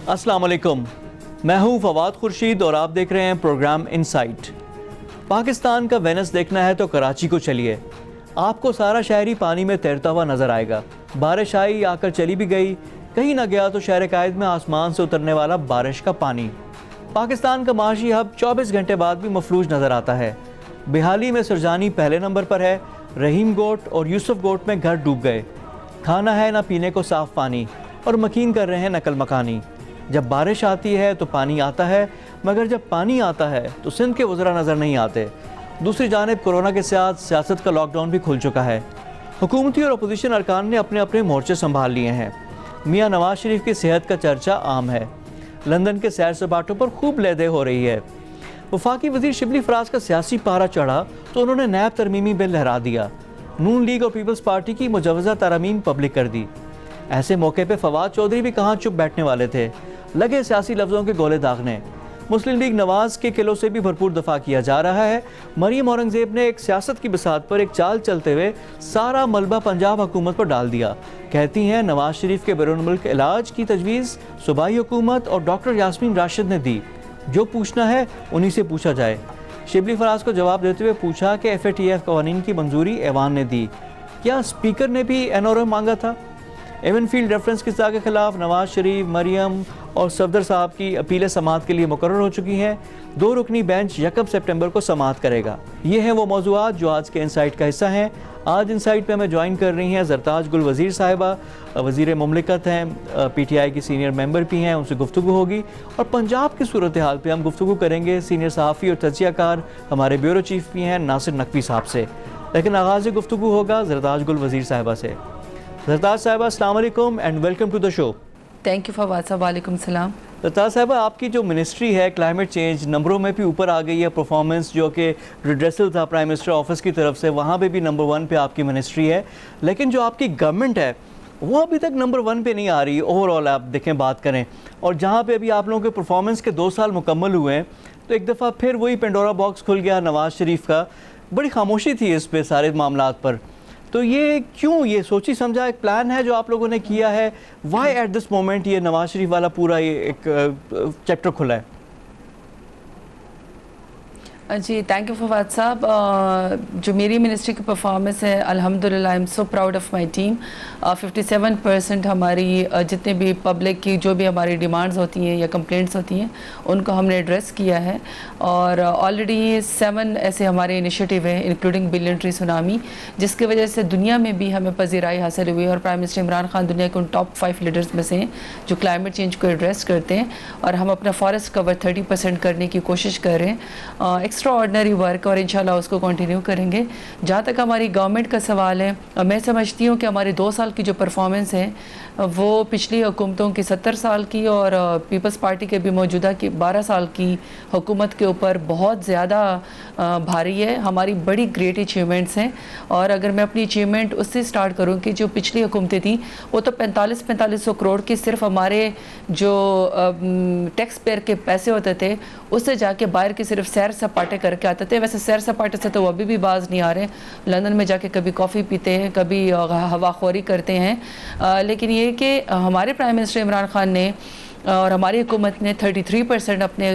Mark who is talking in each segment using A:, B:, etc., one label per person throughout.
A: अस्सलाम वालेकुम, मैं हूं फवाद खुर्शीद और आप देख रहे हैं प्रोग्राम इनसाइट। पाकिस्तान का वेनस देखना है तो कराची को चलिए, आपको सारा शहरी पानी में तैरता हुआ नजर आएगा। बारिश आई, आकर चली भी गई, कहीं ना गया तो शहर कायद में आसमान से उतरने वाला बारिश का पानी। पाकिस्तान का माशी हब 24 घंटे बाद भी मफलूज नजर आता है। बिहाली में सुरजानी पहले नंबर पर है, रहीम गोट और यूसुफ गोट में घर डूब गए। खाना है ना पीने को साफ पानी और मकीन कर रहे हैं नकल मकानी। जब बारिश आती है तो पानी आता है, मगर जब पानी आता है तो सिंध के वज़रा नज़र नहीं आते। दूसरी जानिब कोरोना के साथ सियासत का लॉकडाउन भी खुल चुका है। हुकूमती और अपोजिशन अरकान ने अपने अपने मोर्चे संभाल लिए हैं। मियाँ नवाज शरीफ की सेहत का चर्चा आम है। लंदन के सैर सपाटों पर खूब लहदे हो रही है। वफाकी वज़ीर शिबली फराज का सियासी पारा चढ़ा तो उन्होंने नैब तरमीमी बिल लहरा दिया। नून लीग और पीपल्स पार्टी की मुजवज़ा तरमीम पब्लिक कर दी। ऐसे मौके पे फवाद चौधरी भी कहाँ चुप बैठने वाले थे, लगे सियासी लफ्ज़ों के गोले दागने। मुस्लिम लीग नवाज के किलों से भी भरपूर दफा किया जा रहा है। मरियम औरंगजेब ने एक सियासत की बिसात पर एक चाल चलते हुए सारा मलबा पंजाब हुकूमत पर डाल दिया। कहती हैं नवाज शरीफ के बैरून मुल्क इलाज की तजवीज़ सूबाई हुकूमत और डॉक्टर यास्मीन राशिद ने दी। जो पूछना है उन्हीं से पूछा जाए। शिबली फराज को जवाब देते हुए पूछा कि FATF कवानीन की मंजूरी ऐवान ने दी, क्या स्पीकर ने भी NRO मांगा था? एवन फील्ड रेफरेंस किस्सा के खिलाफ नवाज शरीफ, मरियम और सफदर साहब की अपीलें समाअत के लिए मुकर्रर हो चुकी हैं। 2 रुकनी बेंच 1 सितंबर को समाअत करेगा। ये हैं वो मौज़ूआत जो आज के इंसाइट का हिस्सा हैं। आज इंसाइट पे हमें ज्वाइन कर रही हैं ज़रताज गुल वज़ीर साहिबा, वज़ीर मुमलिकत हैं, PTI की सीनियर मेंबर भी हैं, उनसे गुफ्तगू होगी। और पंजाब की सूरत हाल पे हम गुफ्तगू करेंगे सीनियर सहाफ़ी और तज्ज़ियाकार हमारे ब्यूरो चीफ भी हैं नासिर नकवी साहब से। लेकिन आगाज़ गुफ्तगू होगा ज़रताज गुल वज़ीर साहिबा से। ज़रताज साहिबा अस्सलाम वालेकुम and welcome to the show.
B: Thank you Fawad साहब। वालेकुम सलाम।
A: ज़रताज साहिबा, आपकी जो मिनिस्ट्री है क्लाइमेट चेंज, नंबरों में भी ऊपर आ गई है। परफॉर्मेंस जो कि रिड्रेसल था प्राइम मिनिस्टर ऑफिस की तरफ से, वहाँ पे भी नंबर 1 पे आपकी मिनिस्ट्री है। लेकिन जो आपकी गवर्नमेंट है वो अभी तक नंबर 1 पे नहीं आ रही। ओवरऑल आप देखें, बात करें, और जहाँ पे अभी आप लोगों के परफॉर्मेंस के 2 साल मुकम्मल हुए हैं तो एक दफ़ा फिर वही पेंडोरा बॉक्स खुल गया नवाज शरीफ का। बड़ी खामोशी थी इस पे सारे मामलात पर। तो ये क्यों, ये सोची समझा एक प्लान है जो आप लोगों ने किया है? वाई एट दिस मोमेंट ये नवाज शरीफ वाला पूरा ये एक चैप्टर खुला है?
B: जी थैंक यू फवाद साहब। जो मेरी मिनिस्ट्री की परफॉर्मेंस है, अल्हम्दुलिल्लाह I am so proud of my team. 57% हमारी जितने भी पब्लिक की जो भी हमारी डिमांड्स होती हैं या कंप्लेंट्स होती हैं उनको हमने एड्रेस किया है। और ऑलरेडी 7 ऐसे हमारे इनिशिएटिव हैं इंक्लूडिंग बिलियन ट्री सुनामी, जिसकी वजह से दुनिया में भी हमें पजीराई हासिल हुई है। और प्राइम मिनिस्टर इमरान खान दुनिया के उन टॉप 5 लीडर्स में से हैं जो क्लाइमेट चेंज को एड्रेस करते हैं। और हम अपना फॉरेस्ट कवर 30% करने की कोशिश कर रहे हैं। एक्स्ट्रा ऑर्डिनरी वर्क, और इंशाल्लाह उसको कंटिन्यू करेंगे। जहाँ तक हमारी गवर्नमेंट का सवाल है, मैं समझती हूँ कि हमारे 2 साल की जो परफॉर्मेंस है वो पिछली हुकूमतों की 70 साल की और पीपल्स पार्टी के भी मौजूदा की 12 साल की हुकूमत के ऊपर बहुत ज़्यादा भारी है। हमारी बड़ी ग्रेट अचीवमेंट्स हैं। और अगर मैं अपनी अचीवमेंट उससे स्टार्ट करूँ कि जो पिछली हुकूमतें थी वो तो 4500 करोड़ की सिर्फ हमारे जो टैक्स पेयर के पैसे होते थे उससे जाके बाहर की सिर्फ सैर सपाटे करके आते थे। वैसे सैर सपाटे से तो वो अभी भी बाज नहीं आ रहे। लंदन में जाके कभी कॉफ़ी पीते हैं, कभी हवाखोरी करते हैं। लेकिन ये कि हमारे प्राइम मिनिस्टर इमरान खान ने और हमारी हुकूमत ने 33% अपने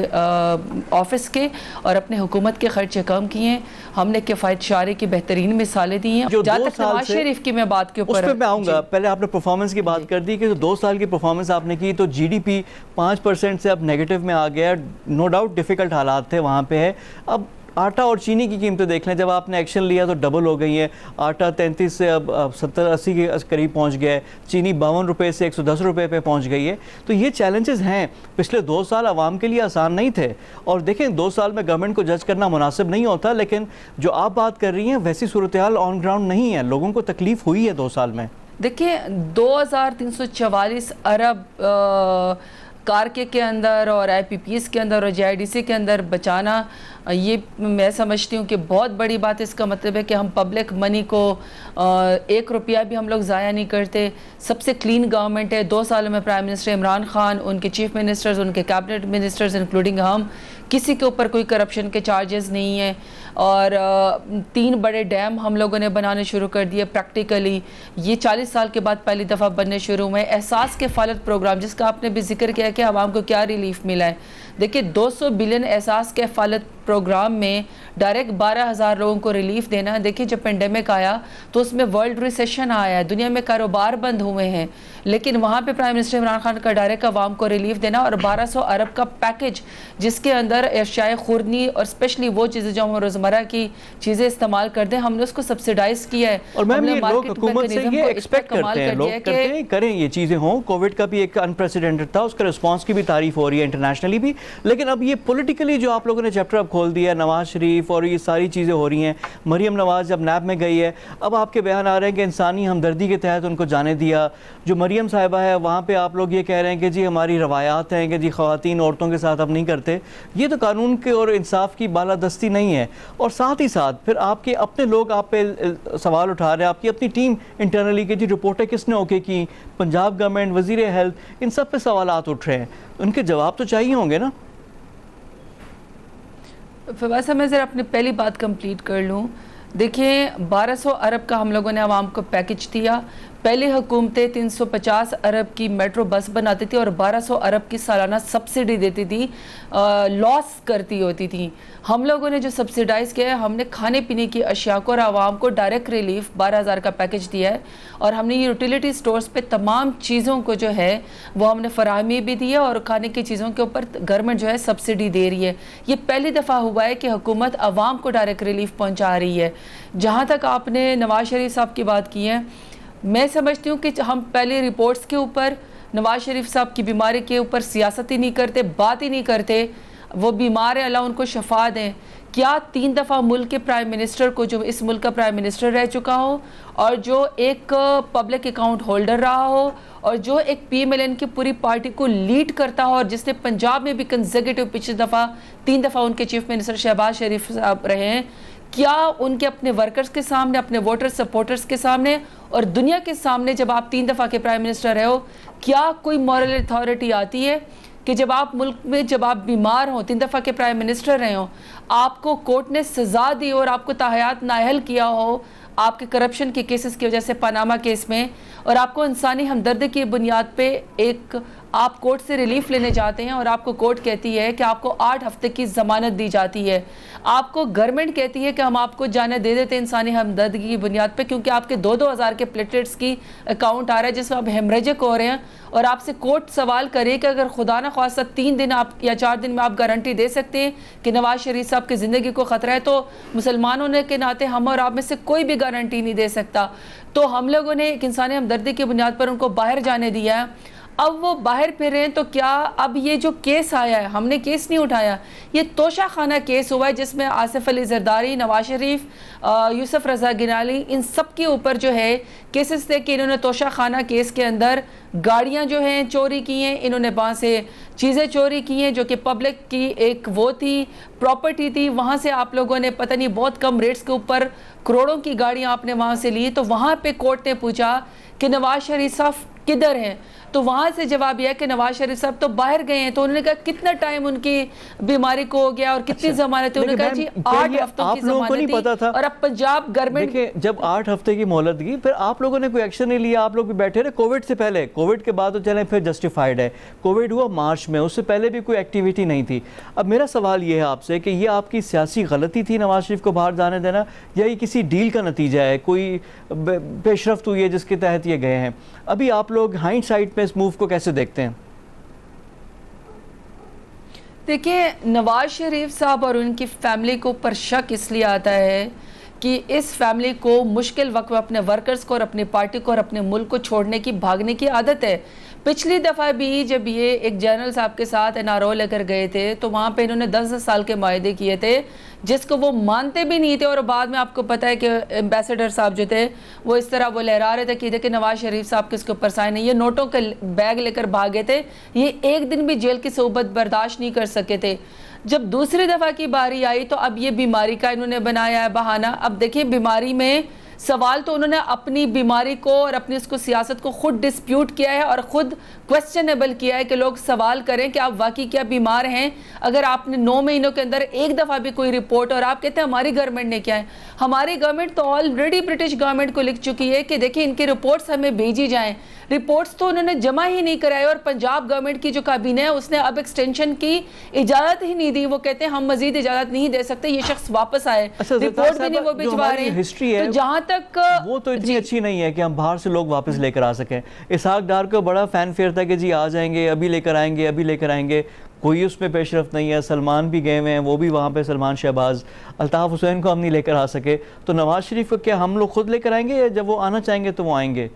B: ऑफिस के और अपने हुकूमत के खर्चे कम किए हैं। हमने किफ़ायत शारे की बेहतरीन मिसालें दी हैं। जहाँ तक नवाज शरीफ की मैं बात के ऊपर
A: मैं आऊँगा, पहले आपने परफॉर्मेंस की बात कर दी कि जो 2 साल की परफॉर्मेंस आपने की तो GDP 5% से अब नेगेटिव में आ गया। नो डाउट डिफ़िकल्ट हालात थे वहाँ पे है। अब आटा और चीनी की कीमतें देख लें, जब आपने एक्शन लिया तो डबल हो गई है। आटा 33 से अब 70-80 के करीब पहुंच गया है। चीनी 52 रुपये से 110 रुपये पे पहुंच गई है। तो ये चैलेंजेस हैं। पिछले 2 साल आवाम के लिए आसान नहीं थे। और देखें, 2 साल में गवर्नमेंट को जज करना मुनासिब नहीं होता, लेकिन जो आप बात कर रही हैं वैसी सूरत हाल ऑन ग्राउंड नहीं है। लोगों को तकलीफ हुई है 2 साल में।
B: देखिए 2344 अरब कारके के अंदर और IPPS के अंदर और JIDC के अंदर बचाना, ये मैं समझती हूँ कि बहुत बड़ी बात है। इसका मतलब है कि हम पब्लिक मनी को 1 रुपया भी हम लोग ज़ाया नहीं करते। सबसे क्लीन गवर्नमेंट है। 2 सालों में प्राइम मिनिस्टर इमरान खान, उनके चीफ मिनिस्टर्स, उनके कैबिनेट मिनिस्टर्स इंक्लूडिंग हम किसी के ऊपर कोई करप्शन के चार्जेस नहीं है। और 3 बड़े डैम हम लोगों ने बनाने शुरू कर दिए प्रैक्टिकली, ये 40 साल के बाद पहली दफ़ा बनने शुरू हुए। एहसास किफ़ालत प्रोग्राम जिसका आपने भी जिक्र किया कि आवाम को क्या रिलीफ मिला है, देखिए 200 बिलियन एहसास किफ़ालत प्रोग्राम में डायरेक्ट 12,000 लोगों को रिलीफ देना है। देखिए जब पेंडेमिक आया तो उसमें वर्ल्ड रिसेशन आया है, दुनिया में कारोबार बंद हुए हैं, लेकिन वहाँ पे प्राइम मिनिस्टर इमरान खान का डायरेक्ट आवाम को रिलीफ देना और 1200 अरब का पैकेज जिसके अंदर अशियाए खुर्दनी और स्पेशली वो चीज़ें जो हम रोज़मर्रा की चीज़ें इस्तेमाल करते हैं हमने उसको सब्सिडाइज किया है।
A: और मैम ये लोग हुकूमत से ये एक्सपेक्ट करते हैं, लोग करते हैं करें ये चीज़ें हों। कोविड का भी एक अनप्रेसिडेंटेड था, उसका रिस्पांस की भी तारीफ हो रही है इंटरनेशनली भी, लेकिन अब ये पॉलिटिकली जो आप लोगों ने चैप्टर अब खोल दिया, नवाज शरीफ और ये सारी चीज़ें हो रही हैं, मरियम नवाज जब नैब में गई है, अब आपके बयान आ रहे हैं कि इंसानी हमदर्दी के तहत उनको जाने दिया। जो मरियम साहिबा है वहाँ पे आप लोग ये कह रहे हैं कि जी हमारी रवायात हैं कि जी ख़वातीन औरतों के साथ अब नहीं करते। ये तो कानून के और इंसाफ की बालादस्ती नहीं है। और साथ ही साथ फिर आपके अपने लोग आप पे सवाल उठा रहे हैं, आपकी अपनी टीम इंटरनली कि जी रिपोर्टें किसने ओके की, पंजाब गवर्नमेंट, वज़ीर हेल्थ, इन सब पे सवालात उठ रहे हैं, उनके जवाब तो चाहिए होंगे ना।
B: फवाद, मैं ज़रा अपनी पहली बात कंप्लीट कर लूँ। देखिए 1200 अरब का हम लोगों ने आवाम को पैकेज दिया। पहले हुकूमतें 350 अरब की मेट्रो बस बनाती थी और 1200 अरब की सालाना सब्सिडी देती थी, लॉस करती होती थी। हम लोगों ने जो सब्सिडाइज़ किया है, हमने खाने पीने की अशिया को और आवाम को डायरेक्ट रिलीफ 12,000 का पैकेज दिया है। और हमने यूटिलिटी स्टोर्स पे तमाम चीज़ों को जो है वो हमने फराहमी भी दी है और खाने की चीज़ों के ऊपर गवर्नमेंट जो है सब्सिडी दे रही है। ये पहली दफ़ा हुआ है कि हुकूमत आवाम को डायरेक्ट रिलीफ पहुँचा रही है। जहाँ तक आपने नवाज शरीफ साहब की बात की है, मैं समझती हूँ कि हम पहले रिपोर्ट्स के ऊपर, नवाज शरीफ साहब की बीमारी के ऊपर सियासत ही नहीं करते, बात ही नहीं करते। वो बीमार है, अल्लाह उनको शफा दें। क्या 3 दफ़ा मुल्क के प्राइम मिनिस्टर को, जो इस मुल्क का प्राइम मिनिस्टर रह चुका हो और जो एक पब्लिक अकाउंट होल्डर रहा हो और जो एक PMLN की पूरी पार्टी को लीड करता हो और जिसने पंजाब में भी कंसेक्यूटिव पिछली दफ़ा 3 दफ़ा उनके चीफ मिनिस्टर शहबाज शरीफ साहब रहे हैं, क्या उनके अपने वर्कर्स के सामने, अपने वोटर सपोर्टर्स के सामने और दुनिया के सामने जब आप 3 दफ़ा के प्राइम मिनिस्टर रहे हो, क्या कोई मॉरल अथॉरिटी आती है कि जब आप मुल्क में, जब आप बीमार हो, 3 दफ़ा के प्राइम मिनिस्टर रहे हो, आपको कोर्ट ने सज़ा दी और आपको ताहयात नाअहल किया हो आपके करप्शन के केसेस की वजह से, पनामा केस में, और आपको इंसानी हमदर्दी की बुनियाद पे एक आप कोर्ट से रिलीफ लेने जाते हैं और आपको कोर्ट कहती है कि आपको 8 हफ्ते की ज़मानत दी जाती है। आपको गवर्नमेंट कहती है कि हम आपको जाने दे देते हैं इंसानी हमदर्दी की बुनियाद पे, क्योंकि आपके 2-2 हज़ार के प्लेटलेट्स की अकाउंट आ रहा है जिसमें आप हेमरेजिक हो रहे हैं। और आपसे कोर्ट सवाल करे कि अगर खुदा न ख्वास्ता 3 दिन आप या 4 दिन में आप गारंटी दे सकते हैं कि नवाज शरीफ साहब की ज़िंदगी को ख़तरा है, तो मुसलमान होने के नाते हम और आप में से कोई भी गारंटी नहीं दे सकता। तो हम लोगों ने एक इंसानी हमदर्दी की बुनियाद पर उनको बाहर जाने दिया है। अब वो बाहर फिर रहे हैं, तो क्या अब ये जो केस आया है, हमने केस नहीं उठाया, ये तोशा खाना केस हुआ है जिसमें आसिफ अली जरदारी, नवाज शरीफ, यूसुफ रजा गिनाली, इन सब के ऊपर जो है केसेस थे कि इन्होंने तोशा खाना केस के अंदर गाड़ियां जो हैं चोरी की हैं, इन्होंने वहाँ से चीज़ें चोरी की हैं जो कि पब्लिक की एक वो थी, प्रॉपर्टी थी। वहाँ से आप लोगों ने पता नहीं बहुत कम रेट्स के ऊपर करोड़ों की गाड़ियाँ आपने वहाँ से ली। तो वहाँ पे कोर्ट ने पूछा कि नवाज शरीफ साहब किधर हैं, तो वहाँ से जवाब यह कि नवाज शरीफ साहब तो बाहर गए हैं। तो उन्होंने कहा कितना टाइम उनकी बीमारी को हो गया और कितनी जमानत है, उन्होंने कहा जी 8 हफ्तों की जमानत थी। और अब पंजाब गवर्नमेंट
A: देखिए जब 8 हफ्ते की मोहलत दी, फिर आप लोगों ने कोई एक्शन नहीं लिया, आप लोग भी बैठे रहे। कोविड से पहले, कोविड के बाद तो चले फिर जस्टिफाइड है, कोविड हुआ मार्च में, उससे पहले भी कोई एक्टिविटी नहीं थी। अब मेरा सवाल ये है आपसे कि ये आपकी सियासी गलती थी नवाज शरीफ को बाहर जाने देना, या ये किसी डील का नतीजा है, कोई पेशरफ्त हुई है जिसके तहत ये गए हैं? अभी आप लोग हाइंडसाइट में इस मूव को कैसे देखते हैं?
B: देखिए नवाज शरीफ साहब और उनकी फैमिली को पर शक इसलिए आता है कि इस फैमिली को मुश्किल वक्त में अपने वर्कर्स को और अपनी पार्टी को और अपने मुल्क को छोड़ने की, भागने की आदत है। पिछली दफ़ा भी जब ये एक जनरल साहब के साथ NRO लेकर गए थे तो वहाँ पे इन्होंने 10-10 साल के मायदे किए थे जिसको वो मानते भी नहीं थे। और बाद में आपको पता है कि एम्बेसडर साहब जो थे वो इस तरह वो लहरा रहे थे कि देखिए नवाज शरीफ साहब किसके ऊपर साइन नहीं, ये नोटों के बैग लेकर भागे थे, ये एक दिन भी जेल की सोबत बर्दाश्त नहीं कर सके थे। जब दूसरी दफ़ा की बारी आई तो अब ये बीमारी का इन्होंने बनाया है बहाना। अब देखिए बीमारी में सवाल तो उन्होंने अपनी बीमारी को और अपनी उसको सियासत को खुद डिस्प्यूट किया है और ख़ुद क्वेश्चनेबल किया है कि लोग सवाल करें कि आप वाकई क्या बीमार हैं। अगर आपने 9 महीनों के अंदर एक दफ़ा भी कोई रिपोर्ट, और आप कहते हैं हमारी गवर्नमेंट ने क्या है, हमारी गवर्नमेंट तो ऑलरेडी ब्रिटिश गवर्नमेंट को लिख चुकी है कि देखिए इनकी रिपोर्ट्स हमें भेजी जाएँ। रिपोर्ट्स तो उन्होंने जमा ही नहीं कराई, और पंजाब गवर्नमेंट की जो काबीना है उसने अब एक्सटेंशन की इजाज़त ही नहीं दी। वो कहते हैं हम मजीद इजाज़त नहीं दे सकते, ये शख्स वापस आए। रिपोर्ट भी नहीं वो भिजवा रहे हैं।
A: हिस्ट्री है
B: तो जहाँ तक
A: वो तो इतनी अच्छी नहीं है कि हम बाहर से लोग वापस लेकर आ सकें। इसहाक डार को बड़ा फैन फेयर था कि जी आ जाएंगे, अभी लेकर आएंगे, अभी लेकर आएंगे। कोई उसमें पेशरफ नहीं है। सलमान भी गए हुए हैं, वो भी वहाँ पे सलमान शहबाज, अल्ताफ़ हुसैन को हम नहीं लेकर आ सके। तो नवाज शरीफ को क्या हम लोग खुद लेकर आएंगे, या जब वो आना चाहेंगे तो वो आएंगे?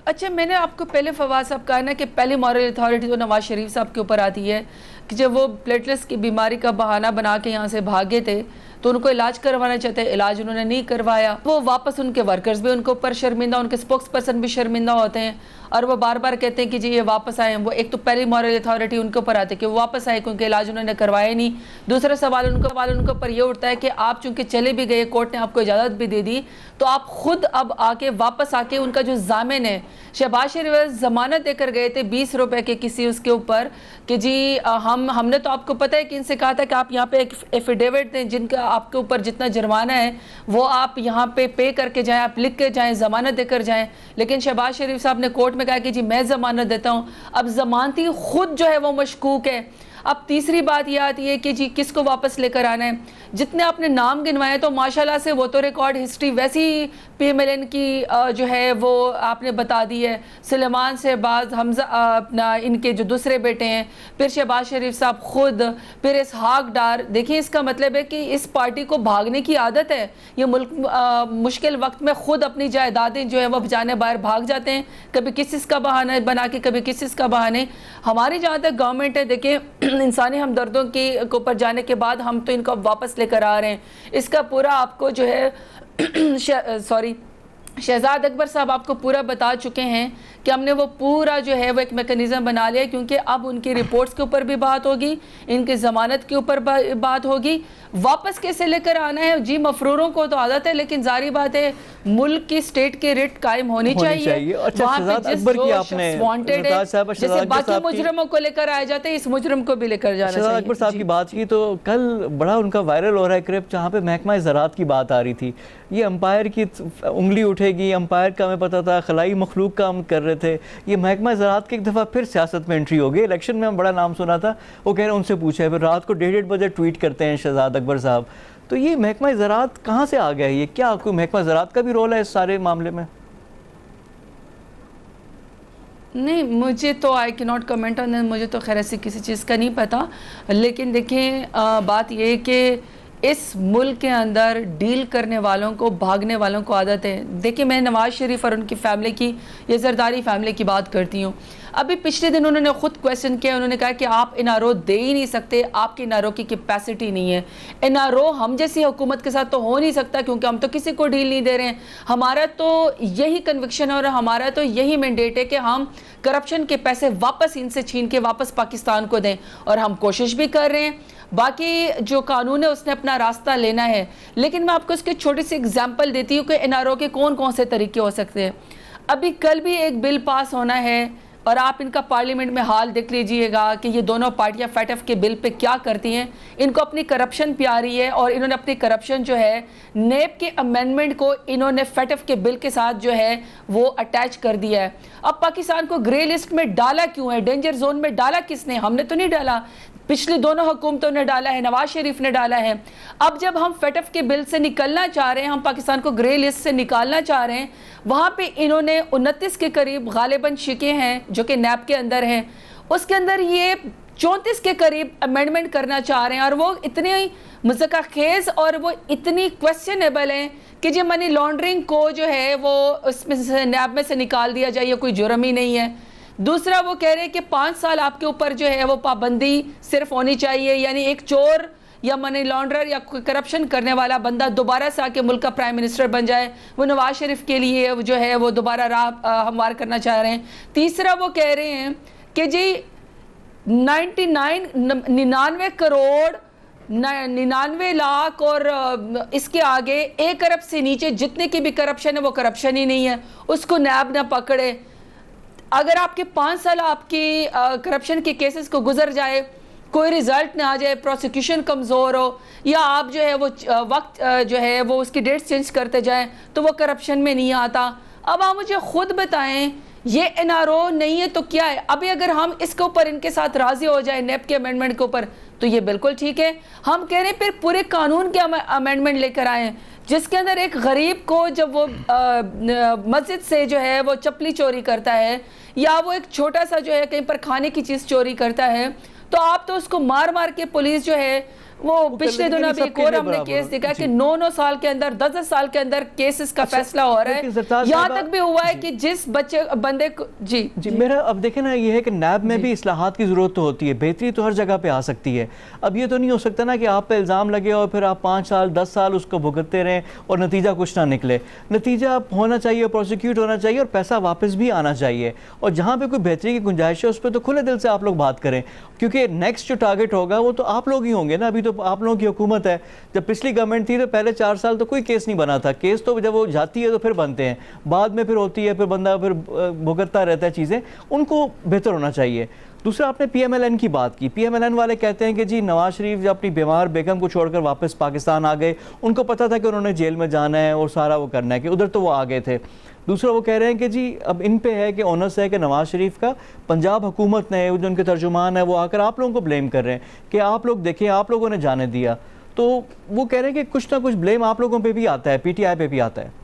B: अच्छा, मैंने आपको पहले फवाद साहब कहा ना कि पहली मॉरल अथॉरिटी तो नवाज शरीफ साहब के ऊपर आती है कि जब वो प्लेटलेट्स की बीमारी का बहाना बना के यहाँ से भागे थे तो उनको इलाज करवाना चाहते, इलाज उन्होंने नहीं करवाया। वो वापस, उनके वर्कर्स भी उनके ऊपर शर्मिंदा, उनके स्पोक्स पर्सन भी शर्मिंदा होते हैं, और वो बार बार कहते हैं कि जी ये वापस आए। वो एक तो पहली मॉरल अथॉरिटी उनके ऊपर आती है कि वो वापस आए क्योंकि इलाज उन्होंने करवाया नहीं। दूसरा सवाल उनके ऊपर ये उठता है कि आप चूंकि चले भी गए, कोर्ट ने आपको इजाज़त भी दे दी, तो आप खुद अब आके वापस आके उनका जो जामिन है, शहबाज शरीफ जमानत देकर गए थे 20 रुपए के किसी उसके ऊपर कि जी हमने तो आपको पता है कि इनसे कहा था कि आप यहाँ पे एक एफिडेविट दें जिनका आपके ऊपर जितना जुर्माना है वो आप यहाँ पे करके जाएं, आप लिख के जाएं, जमानत देकर जाएं। लेकिन शहबाज शरीफ साहब ने कोर्ट में कहा कि जी मैं जमानत देता हूँ। अब जमानती खुद जो है वो मशकूक है। अब तीसरी बात यह आती है कि जी किसको वापस लेकर आना है। जितने आपने नाम गिनवाए तो माशाल्लाह से वो तो रिकॉर्ड हिस्ट्री वैसी PMLN की जो है वो आपने बता दी है। सुलेमान शहबाज, हमजा अपना इनके जो दूसरे बेटे हैं, फिर शहबाज शरीफ साहब खुद, फिर इसहाक डार। देखिए इसका मतलब है कि इस पार्टी को भागने की आदत है। ये मुल्क मुश्किल वक्त में खुद अपनी जायदादें जो है वो बचाने बाहर भाग जाते हैं, कभी किसी का बहाना बना के, कभी किसी का बहाने। हमारी जहाँ तक गवर्नमेंट है, देखिए इंसानी हमदर्दों के ऊपर जाने के बाद हम तो इनको वापस लेकर आ रहे हैं। इसका पूरा आपको जो है शहजाद अकबर साहब आपको पूरा बता चुके हैं कि हमने वो पूरा जो है वो एक मैकेनिज़्म बना लिया, क्योंकि अब उनकी रिपोर्ट्स के ऊपर भी बात होगी, इनकी ज़मानत के ऊपर बात होगी। वापस कैसे लेकर आना है, जी मफरूरों को तो आदत है, लेकिन जारी बात है मुल्क की स्टेट के रिट कायम होनी चाहिए।
A: अच्छा, अकबर की आपने
B: वांटेड है, जैसे बाकी मुजरमों को लेकर आए जाते हैं, इस मुजरम को भी लेकर जाना चाहिए।
A: अकबर साहब की बात की तो कल बड़ा उनका वायरल हो रहा है क्लिप जहाँ पे महकमा ज़राअत की बात आ रही थी। ये अंपायर की उंगली उठेगी, अंपायर का हमें पता था, खलाई मखलूक का हम कर रहे थे। ये महकमा ज़राअत की एक दफ़ा फिर सियासत में एंट्री हो गई। इलेक्शन में हम बड़ा नाम सुना था, वो कह रहे हैं उनसे पूछा है, फिर रात को 1:30 बजे ट्वीट करते हैं शहजाद अकबर साहब। तो ये महकमा ज़राअत कहाँ से आ गया? ये क्या कोई महकमा ज़राअत का भी रोल है इस सारे मामले में?
B: नहीं, मुझे तो I can not comment on, मुझे तो खैर ऐसी किसी चीज़ का नहीं पता। लेकिन देखें बात ये है कि इस मुल्क के अंदर डील करने वालों को, भागने वालों को आदत है। देखिए मैं नवाज शरीफ और उनकी फैमिली की, ये जरदारी फैमिली की बात करती हूँ। अभी पिछले दिन उन्होंने खुद क्वेश्चन किया, उन्होंने कहा कि आप NRO दे ही नहीं सकते, आपकी NRO की कैपेसिटी नहीं है। NRO हम जैसी हुकूमत के साथ तो हो नहीं सकता, क्योंकि हम तो किसी को डील नहीं दे रहे हैं। हमारा तो यही कन्विक्शन है और हमारा तो यही मैंडेट है कि हम करप्शन के पैसे वापस इनसे छीन के वापस पाकिस्तान को दें, और हम कोशिश भी कर रहे हैं। बाकी जो कानून है उसने अपना रास्ता लेना है। लेकिन मैं आपको इसकी छोटी सी एग्जांपल देती हूँ कि NRO के कौन कौन से तरीके हो सकते हैं। अभी कल भी एक बिल पास होना है, और आप इनका पार्लियामेंट में हाल देख लीजिएगा कि ये दोनों पार्टियां FATF के बिल पे क्या करती हैं। इनको अपनी करप्शन प्यारी है, और इन्होंने अपनी करप्शन जो है नेब के अमेंडमेंट को इन्होंने FATF के बिल के साथ जो है वो अटैच कर दिया है। अब पाकिस्तान को ग्रे लिस्ट में डाला क्यों है, डेंजर जोन में डाला किसने? हमने तो नहीं डाला, पिछली दोनों हुकूमतों ने डाला है, नवाज शरीफ ने डाला है। अब जब हम FATF के बिल से निकलना चाह रहे हैं, हम पाकिस्तान को ग्रे लिस्ट से निकालना चाह रहे हैं, वहाँ पे इन्होंने 29 के करीब गालिबन शिके हैं जो कि नैब के अंदर हैं, उसके अंदर ये 34 के करीब अमेंडमेंट करना चाह रहे हैं। और वो इतने मुज़क्क़ाखेज़ और वो इतनी क्वेश्चनेबल हैं कि जो मनी लॉन्ड्रिंग को जो है वो उसमें से नैब में से निकाल दिया जाए, कोई जुर्म ही नहीं है। दूसरा वो कह रहे हैं कि 5 साल आपके ऊपर जो है वो पाबंदी सिर्फ होनी चाहिए, यानी एक चोर या मनी लॉन्ड्रर या करप्शन करने वाला बंदा दोबारा से आके मुल्क का प्राइम मिनिस्टर बन जाए। वो नवाज शरीफ के लिए जो है वो दोबारा राह हमवार करना चाह रहे हैं। तीसरा वो कह रहे हैं कि जी 99 करोड़ 99 लाख और इसके आगे 1 अरब से नीचे जितने की भी करप्शन है वो करप्शन ही नहीं है, उसको नैब ना पकड़े। अगर आपके 5 साल आपकी करप्शन के केसेस को गुजर जाए, कोई रिजल्ट ना आ जाए, प्रोसिक्यूशन कमज़ोर हो, या आप जो है वो वक्त जो है वो उसकी डेट्स चेंज करते जाएं, तो वो करप्शन में नहीं आता। अब आप मुझे खुद बताएं, ये एनआरओ नहीं है तो क्या है? अभी अगर हम इसके ऊपर इनके साथ राजी हो जाए नेप के अमेंडमेंट के ऊपर तो ये बिल्कुल ठीक है। हम कह रहे हैं फिर पूरे कानून के अमेंडमेंट लेकर आए जिसके अंदर एक गरीब को जब वो मस्जिद से जो है वो चप्पली चोरी करता है या वो एक छोटा सा जो है कहीं पर खाने की चीज़ चोरी करता है, तो आप तो उसको मार मार के पुलिस जो है वो पिछले दिनों अभी एक और हमने केस देखा कि 9-9 साल के अंदर 10-10 साल के अंदर केसेस का फैसला हो रहा है। यहाँ तक भी हुआ है कि जिस बंदे को जी
A: मेरा अब देखें ना, ये है कि नैब में भी इस्लाहात की ज़रूरत तो होती है, बेहतरी तो हर जगह पे आ सकती है। अब ये तो नहीं हो सकता ना कि आप पे इल्ज़ाम लगे और फिर आप 5 साल 10 साल उसको भुगतते रहें और नतीजा कुछ ना निकले। नतीजा होना चाहिए, प्रोसिक्यूट होना चाहिए और पैसा वापस भी आना चाहिए। और जहाँ पर कोई बेहतरी की गुंजाइश है उस पर तो खुले दिल से आप लोग बात करें, क्योंकि नेक्स्ट जो टारगेट होगा वो तो आप लोग ही होंगे ना। अभी तो आप लोगों की हुकूमत है, जब पिछली गवर्नमेंट थी तो पहले 4 साल तो कोई केस नहीं बना था। केस तो जब वो जाती है तो फिर बनते हैं, बाद में फिर होती है, फिर बंदा फिर भुगतता रहता है चीज़ें, उनको बेहतर होना चाहिए। दूसरा, आपने PMLN की बात की। PMLN वाले कहते हैं कि जी नवाज शरीफ जब अपनी बीमार बेगम को छोड़कर वापस पाकिस्तान आ गए, उनको पता था कि उन्होंने जेल में जाना है और सारा वो करना है, कि उधर तो वो आ गए थे। दूसरा, वो कह रहे हैं कि जी अब इन पे है कि ओनस है कि नवाज शरीफ का पंजाब हुकूमत ने, जो उनके तर्जुमान है, वो आकर आप लोगों को ब्लेम कर रहे हैं कि आप लोग देखें, आप लोगों ने जाने दिया। तो वो कह रहे हैं कि कुछ ना कुछ ब्लेम आप लोगों पे भी आता है, PTI पे भी आता है।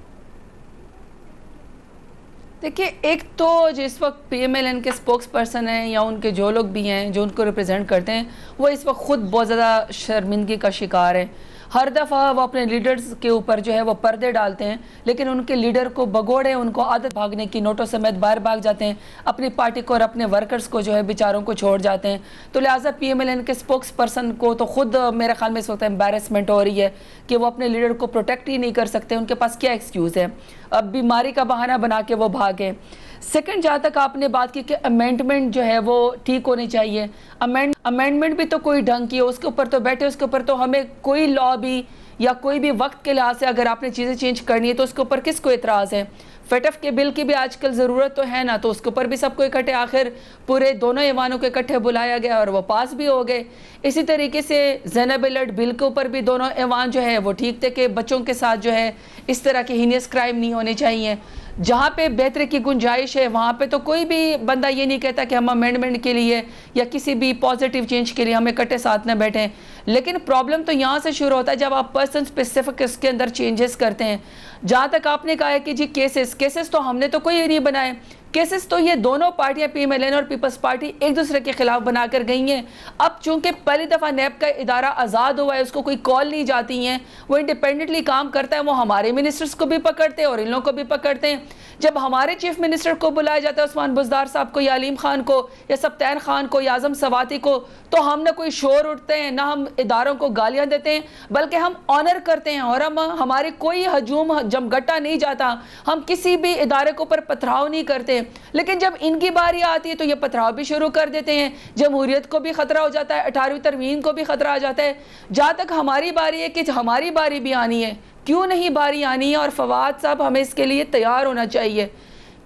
B: देखिए, एक तो जिस वक्त PMLN के स्पोक्स पर्सन हैं या उनके जो लोग भी हैं जो उनको रिप्रेजेंट करते हैं, वो इस वक्त खुद बहुत ज़्यादा शर्मिंदगी का शिकार है। हर दफ़ा वो अपने लीडर्स के ऊपर जो है वो पर्दे डालते हैं, लेकिन उनके लीडर को भगोड़े, उनको आदत भागने की, नोटों समेत बाहर भाग जाते हैं, अपनी पार्टी को और अपने वर्कर्स को जो है बेचारों को छोड़ जाते हैं। तो लिहाजा PMLN के स्पोक्स पर्सन को तो खुद मेरे ख्याल में इस वक्त एम्बेरसमेंट हो रही है कि वो अपने लीडर को प्रोटेक्ट ही नहीं कर सकते। उनके पास क्या एक्सक्यूज़ है? अब बीमारी का बहाना बना के वो भागे। सेकंड, जहाँ तक आपने बात की कि अमेंडमेंट जो है वो ठीक होनी चाहिए, अमेंडमेंट भी तो कोई ढंग की है, उसके ऊपर तो बैठे, उसके ऊपर तो हमें कोई लॉ भी या कोई भी वक्त के लिहाज से अगर आपने चीज़ें चेंज करनी है तो उसके ऊपर किसको एतराज़ है? फेटफ के बिल की भी आजकल ज़रूरत तो है ना, तो उसके ऊपर भी सबको इकट्ठे, आखिर पूरे दोनों ऐवानों को इकट्ठे बुलाया गया और वो पास भी हो गए। इसी तरीके से ज़ैनब अलर्ट बिल के ऊपर भी दोनों ऐवान जो है वो ठीक थे कि बच्चों के साथ जो है इस तरह के हीनियस क्राइम नहीं होने चाहिए। जहाँ पे बेहतरी की गुंजाइश है वहाँ पे तो कोई भी बंदा ये नहीं कहता कि हम अमेंडमेंट के लिए या किसी भी पॉजिटिव चेंज के लिए हम इकट्ठे साथ न बैठें। लेकिन प्रॉब्लम तो यहाँ से शुरू होता है जब आप पर्सन स्पेसिफिक इसके अंदर चेंजेस करते हैं। जहाँ तक आपने कहा है कि जी केसेस तो हमने तो कोई नहीं बनाए, केसेस तो ये दोनों पार्टियां PMLN और पीपल्स पार्टी एक दूसरे के खिलाफ बनाकर गई हैं। अब चूंकि पहली दफ़ा नैब का इदारा आज़ाद हुआ है, उसको कोई कॉल नहीं जाती हैं, वो इंडिपेंडेंटली काम करता है, वो हमारे मिनिस्टर्स को भी पकड़ते हैं और इन लोगों को भी पकड़ते हैं। जब हमारे चीफ मिनिस्टर को बुलाया जाता है, उस्मान बुज़दार साहब को या अलीम खान को या सब्तैन खान को या आज़म सवाती को, तो हम ना कोई शोर उठते हैं, ना हम इदारों को गालियाँ देते हैं, बल्कि हम ऑनर करते हैं और हमारे कोई हजूम जमगट्टा नहीं जाता, हम किसी भी इदारे के ऊपर पथराव नहीं करते। लेकिन जब इनकी बारी आती है तो ये पथराव भी शुरू कर देते हैं, जमहूरियत को भी खतरा हो जाता है, 18वीं तरमीम को भी खतरा आ जाता है। जहाँ तक हमारी बारी है कि हमारी बारी भी आनी है, क्यों नहीं बारी आनी है? और फवाद साहब, हमें इसके लिए तैयार होना चाहिए।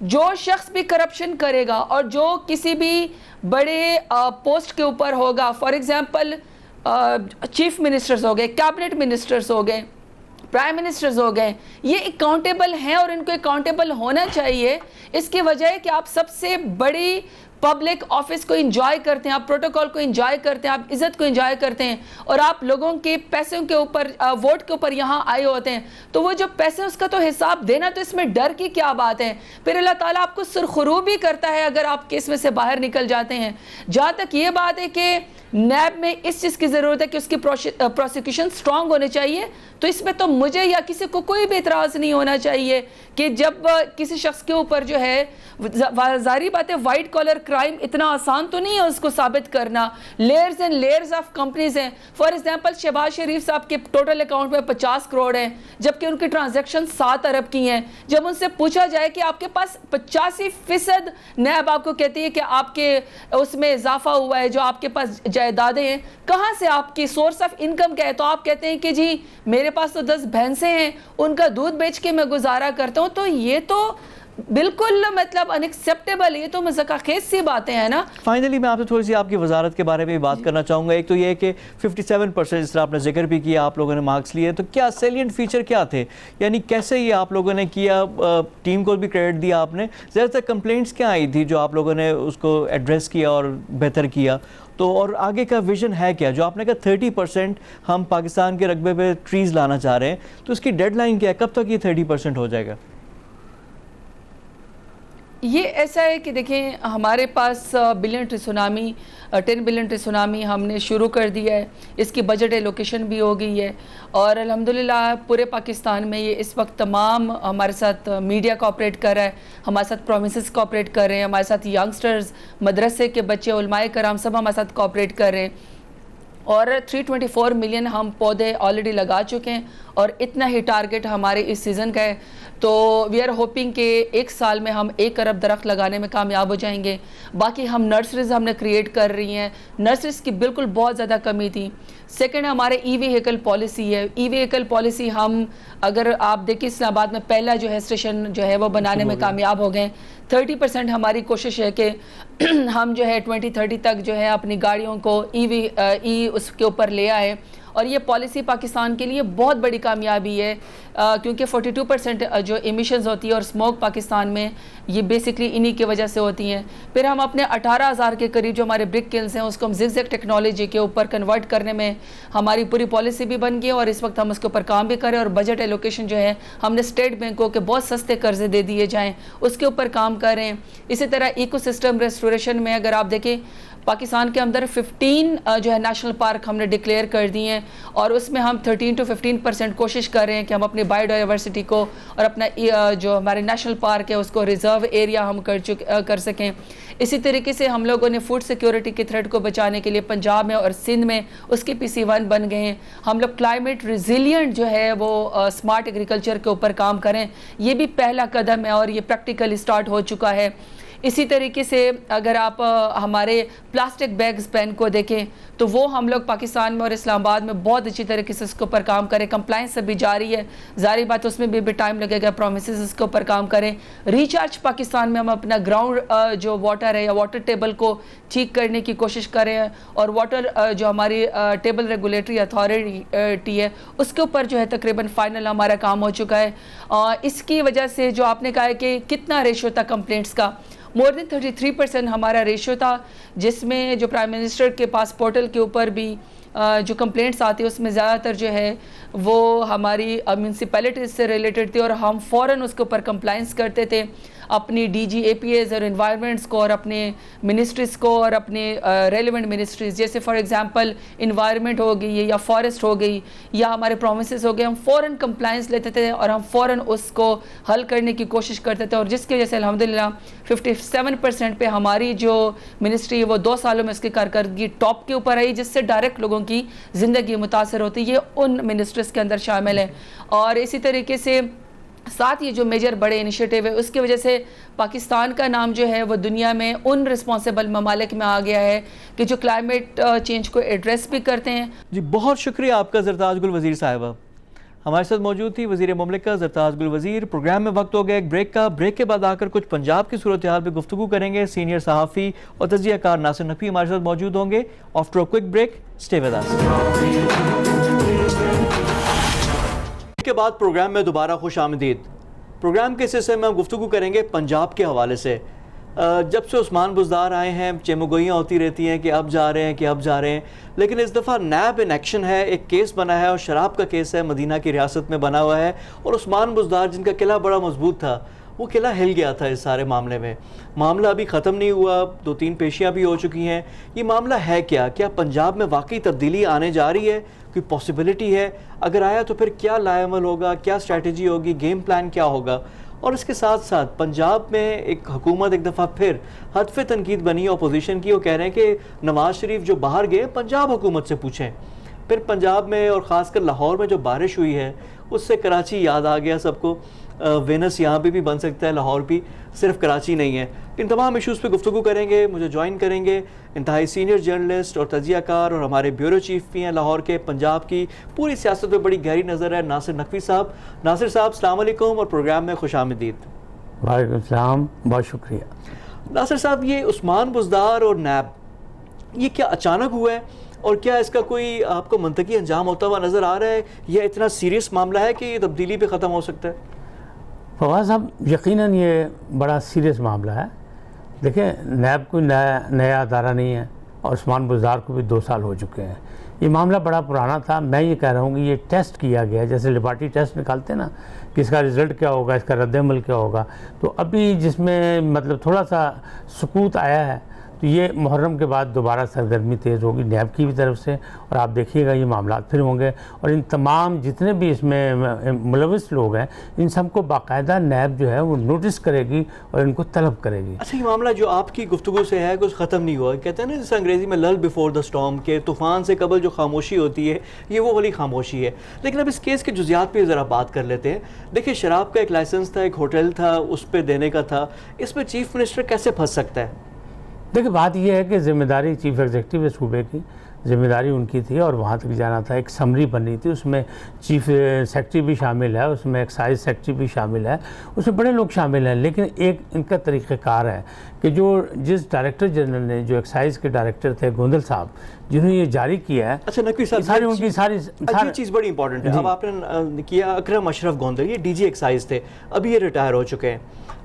B: जो शख्स भी करप्शन करेगा और जो किसी भी बड़े पोस्ट के ऊपर होगा, फॉर एग्जांपल चीफ मिनिस्टर्स हो गए, कैबिनेट मिनिस्टर्स हो गए, प्राइम मिनिस्टर्स हो गए, ये अकाउंटेबल हैं और इनको अकाउंटेबल होना चाहिए। इसकी वजह है कि आप सबसे बड़ी पब्लिक ऑफिस को एंजॉय करते हैं, आप प्रोटोकॉल को एंजॉय करते हैं, आप इज़्ज़त को एंजॉय करते हैं और आप लोगों के पैसों के ऊपर, वोट के ऊपर यहाँ आए होते हैं। तो वो जो पैसे, उसका तो हिसाब देना, तो इसमें डर की क्या बात है? फिर अल्लाह ताला आपको सुरखरू भी करता है अगर आप केस में से बाहर निकल जाते हैं। जहाँ तक ये बात है कि नैब में इस चीज़ की ज़रूरत है कि उसकी प्रोसिक्यूशन स्ट्रांग होने चाहिए, तो इसमें तो मुझे या किसी को कोई भी इतराज़ नहीं होना चाहिए कि जब किसी शख्स के ऊपर जो है, जारी बात है, वाइट कॉलर क्राइम इतना आसान तो नहीं है उसको साबित करना। Layers and layers of companies हैं। फॉर एग्जांपल शहबाज शरीफ साहब के टोटल अकाउंट में 50 करोड़ हैं, जबकि उनकी ट्रांजैक्शन 7 अरब की हैं। जब उनसे पूछा जाए कि आपके पास 85% नैब आपको कहती है कि आपके उसमें इजाफा हुआ है, जो आपके पास जायदादें हैं, कहाँ से आपकी सोर्स ऑफ इनकम क्या है, तो आप कहते हैं कि जी मेरे पास तो 10 भैंसें हैं, उनका दूध बेच के मैं गुजारा करता हूँ। तो ये तो बिल्कुल मतलब अनएक्सेप्टेबल, ये तो मज़ाक़ेज़ सी बातें हैं ना।
A: फाइनली मैं आपसे थोड़ी सी आपकी वजारत के बारे में भी बात करना चाहूँगा। एक तो ये है कि 57% जिस तरह आपने जिक्र भी किया आप लोगों ने मार्क्स लिए, तो क्या सैलिएंट फीचर क्या थे, यानी कैसे ये आप लोगों ने किया, टीम को भी क्रेडिट दिया आपने, ज़्यादातर कंप्लेंट्स क्या आई थी जो आप लोगों ने उसको एड्रेस किया और बेहतर किया, तो और आगे का विजन है क्या? जो आपने कहा 30% हम पाकिस्तान के रकबे पे ट्रीज़ लाना चाह रहे हैं, तो उसकी डेडलाइन क्या है, कब तक ये 30% हो जाएगा?
B: ये ऐसा है कि देखें, हमारे पास billion tree tsunami 10 billion tree tsunami हमने शुरू कर दिया है। इसकी बजट एलोकेशन भी हो गई है और अल्हम्दुलिल्लाह पूरे पाकिस्तान में ये इस वक्त तमाम हमारे साथ मीडिया कोऑपरेट कर रहा है, हमारे साथ प्रोमिसेस कोऑपरेट कर रहे हैं, हमारे साथ यंगस्टर्स, मदरसे के बच्चे, उलमाए कराम सब हमारे साथ कोऑपरेट कर रहे हैं और 324 मिलियन हम पौधे ऑलरेडी लगा चुके हैं और इतना ही टारगेट हमारे इस सीज़न का है। तो वी आर होपिंग कि एक साल में हम 1 अरब दरख्त लगाने में कामयाब हो जाएंगे। बाकी हम नर्सरीज़ हमने क्रिएट कर रही हैं, नर्सरीज़ की बिल्कुल बहुत ज़्यादा कमी थी। सेकंड हमारे ई व्हीकल पॉलिसी है। ई व्हीकल पॉलिसी हम अगर आप देखिए इस्लामाबाद में पहला जो है स्टेशन जो है वो बनाने में कामयाब हो गए। 30% हमारी कोशिश है कि हम जो है 2030 तक जो है अपनी गाड़ियों को ई उसके ऊपर ले आए और ये पॉलिसी पाकिस्तान के लिए बहुत बड़ी कामयाबी है क्योंकि 42% जो एमिशंस होती है और स्मोक पाकिस्तान में ये बेसिकली इन्हीं की वजह से होती हैं। फिर हम अपने 18,000 के करीब जो हमारे ब्रिक किल्स हैं उसको हम ज़िगज़ैग टेक्नोलॉजी के ऊपर कन्वर्ट करने में हमारी पूरी पॉलिसी भी बन गई है और इस वक्त हम उसके ऊपर काम भी करें और बजट एलोकेशन जो है हमने स्टेट बैंकों के बहुत सस्ते कर्जे दे दिए जाएँ उसके ऊपर काम करें। इसी तरह इकोसिस्टम रेस्टोरेशन में अगर आप देखें पाकिस्तान के अंदर 15 जो है नेशनल पार्क हमने डिक्लेयर कर दिए हैं और उसमें हम 13 to 15% कोशिश कर रहे हैं कि हम अपनी बायोडाइवर्सिटी को और अपना जो हमारे नेशनल पार्क है उसको रिजर्व एरिया हम कर सकें। इसी तरीके से हम लोगों ने फूड सिक्योरिटी के थ्रेट को बचाने के लिए पंजाब में और सिंध में उसके PC1 बन गए हैं। हम लोग क्लाइमेट रिजिलियंट जो है वो स्मार्ट एग्रीकल्चर के ऊपर काम करें, ये भी पहला कदम है और ये प्रैक्टिकली स्टार्ट हो चुका है। इसी तरीके से अगर आप हमारे प्लास्टिक बैग्स बैन को देखें तो वो हम लोग पाकिस्तान में और इस्लामाबाद में बहुत अच्छी तरीके से उसके ऊपर काम करें। कंप्लाइंस अभी जारी है, जारी बात उसमें भी टाइम लगेगा, प्रोमिसेस इसके ऊपर काम करें। रिचार्ज पाकिस्तान में हम अपना ग्राउंड जो वाटर है या वाटर टेबल को ठीक करने की कोशिश करें और वाटर जो हमारी टेबल रेगुलेटरी अथॉरिटी है उसके ऊपर जो है तकरीबन फाइनल हमारा काम हो चुका है। इसकी वजह से जो आपने कहा है कि कितना रेशो था कंप्लेंट्स का, मोर देन 33% हमारा रेशो था, जिसमें जो प्राइम मिनिस्टर के पास पोर्टल के ऊपर भी जो कंप्लेंट्स आती है उसमें ज़्यादातर जो है वो हमारी म्यूनसिपैलिटीज़ से रिलेटेड थी और हम फ़ौरन उसके ऊपर कंप्लाइंस करते थे अपनी DG APAs और इन्वायरमेंट्स को और अपने मिनिस्ट्रीज़ को और अपने रेलिवेंट मिनिस्ट्रीज़, जैसे फॉर एग्जांपल इन्वायरमेंट हो गई या फॉरेस्ट हो गई या हमारे प्रोमिसेस हो गए, हम फ़ौरन कंप्लाइंस लेते थे और हम फ़ौरन उसको हल करने की कोशिश करते थे और जिसकी वजह से अल्हम्दुलिल्लाह 57% पे हमारी जो मिनिस्ट्री है वो 2 सालों में उसकी कारकर्दगी टॉप के ऊपर आई, जिससे डायरेक्ट लोगों की ज़िंदगी मुतासर होती है। ये उन मिनिस्ट्रीज़ के अंदर शामिल है और इसी तरीके से साथ ये जो मेजर बड़े इनिशिएटिव है उसकी वजह से पाकिस्तान का नाम जो है वो दुनिया में उन रिस्पॉन्सिबल ममालिक में आ गया है कि जो क्लाइमेट चेंज को एड्रेस भी करते हैं।
A: जी बहुत शुक्रिया आपका ज़रताज गुल वज़ीर साहिबा। हमारे साथ मौजूद थी वज़ीर मुमलिका ज़रताज गुल वज़ीर। प्रोग्राम में वक्त हो गया एक ब्रेक का। ब्रेक के बाद आकर कुछ पंजाब की सूरत हाल पर गुफ्तगू करेंगे। सीनियर सहाफ़ी और तजियाकार नासिर नकवी हमारे साथ मौजूद होंगे। After a quick break stay with us. के बाद प्रोग्राम में दोबारा खुश आमदीद। प्रोग्राम के सिलसिले में हम गुफ्तगू करेंगे पंजाब के हवाले से। जब से उस्मान बुज़दार आए हैं चेमगोइयाँ होती रहती हैं कि अब जा रहे हैं कि अब जा रहे हैं, लेकिन इस दफ़ा नैब इन एक्शन है। एक केस बना है और शराब का केस है, मदीना की रियासत में बना हुआ है और उस्मान बुज़दार जिनका किला बड़ा मजबूत था वो किला हिल गया था इस सारे मामले में। मामला अभी ख़त्म नहीं हुआ, 2-3 पेशियाँ भी हो चुकी हैं। ये मामला है क्या? क्या पंजाब में वाकई तब्दीली आने जा रही है? कोई पॉसिबिलिटी है? अगर आया तो फिर क्या लाएमल होगा, क्या स्ट्रैटेजी होगी, गेम प्लान क्या होगा? और इसके साथ साथ पंजाब में एक हुकूमत एक दफ़ा फिर हदफ तनकीद बनी अपोजिशन की, वो कह रहे हैं कि नवाज़ शरीफ जो बाहर गए पंजाब हुकूमत से पूछें। फिर पंजाब में और ख़ासकर लाहौर में जो बारिश हुई है उससे कराची याद आ गया सबको। वेनस यहाँ पे भी बन सकता है, लाहौर भी, सिर्फ कराची नहीं है। इन तमाम इशूज़ पे गुफ्तगू करेंगे। मुझे ज्वाइन करेंगे इंतहाई सीनियर जर्नलिस्ट और तजियाकार और हमारे ब्यूरो चीफ भी हैं लाहौर के। पंजाब की पूरी सियासत में बड़ी गहरी नज़र है नासिर नकवी साहब। नासिर साहब अस्सलाम वालेकुम और प्रोग्राम में खुशामदीद।
C: वालेकुम सलाम, बहुत शुक्रिया।
A: नासिर साहब, ये उस्मान बुज़दार और नैब ये क्या अचानक हुआ है और क्या इसका कोई आपको मंतकी अंजाम होता हुआ नज़र आ रहा है? यह इतना सीरियस मामला है कि ये तब्दीली पे ख़त्म हो सकता है?
C: फवाद साहब, यकीनन ये बड़ा सीरियस मामला है। देखिए, नैब कोई नया अदारा नहीं है और उस्मान बुज़दार को भी 2 साल हो चुके हैं। ये मामला बड़ा पुराना था। मैं ये कह रहा हूँ कि ये टेस्ट किया गया, जैसे लेबॉरेटरी टेस्ट निकालते हैं ना कि इसका रिज़ल्ट क्या होगा, इसका रद्द-ए-अमल क्या होगा। तो अभी जिसमें मतलब थोड़ा सा सुकूत आया है, तो ये मुहर्रम के बाद दोबारा सरगर्मी तेज़ होगी नैब की भी तरफ से, और आप देखिएगा ये मामला फिर होंगे। और इन तमाम जितने भी इसमें मुलविस लोग हैं, इन सबको बाकायदा नैब जो है वो नोटिस करेगी और इनको तलब करेगी।
A: अच्छा, ये मामला जो आपकी गुफ्तगू से है कुछ ख़त्म नहीं हुआ। कहते हैं ना जैसे अंग्रेज़ी में लल बिफोर द स्टॉर्म, के तूफ़ान से कबल जो खामोशी होती है ये वो वाली खामोशी है। लेकिन अब इस केस के जुज़ियात पे ज़रा बात कर लेते हैं। देखिए, शराब का एक लाइसेंस था, एक होटल था, उस पर देने का था। इसमें चीफ मिनिस्टर कैसे फंस सकता है?
C: देखिए, बात यह है कि ज़िम्मेदारी चीफ एग्जीक्यूटिव सूबे की ज़िम्मेदारी उनकी थी और वहाँ तक जाना था। एक समरी बनी थी, उसमें चीफ सेक्रेटरी भी शामिल है, उसमें एक्साइज सेक्रेटरी भी शामिल है, उसमें बड़े लोग शामिल हैं। लेकिन एक इनका तरीक़ाकार है कि जिस डायरेक्टर जनरल ने, जो एक्साइज के डायरेक्टर थे गोंदल साहब, जिन्होंने ये जारी किया है,
A: अच्छा नकवी साहब,
C: सारी उनकी सारी
A: चीज़ बड़ी इंपॉर्टेंट है। अब आपने किया अकरम अशरफ गोंदल, ये डीजी एक्साइज थे, अभी ये रिटायर हो चुके हैं।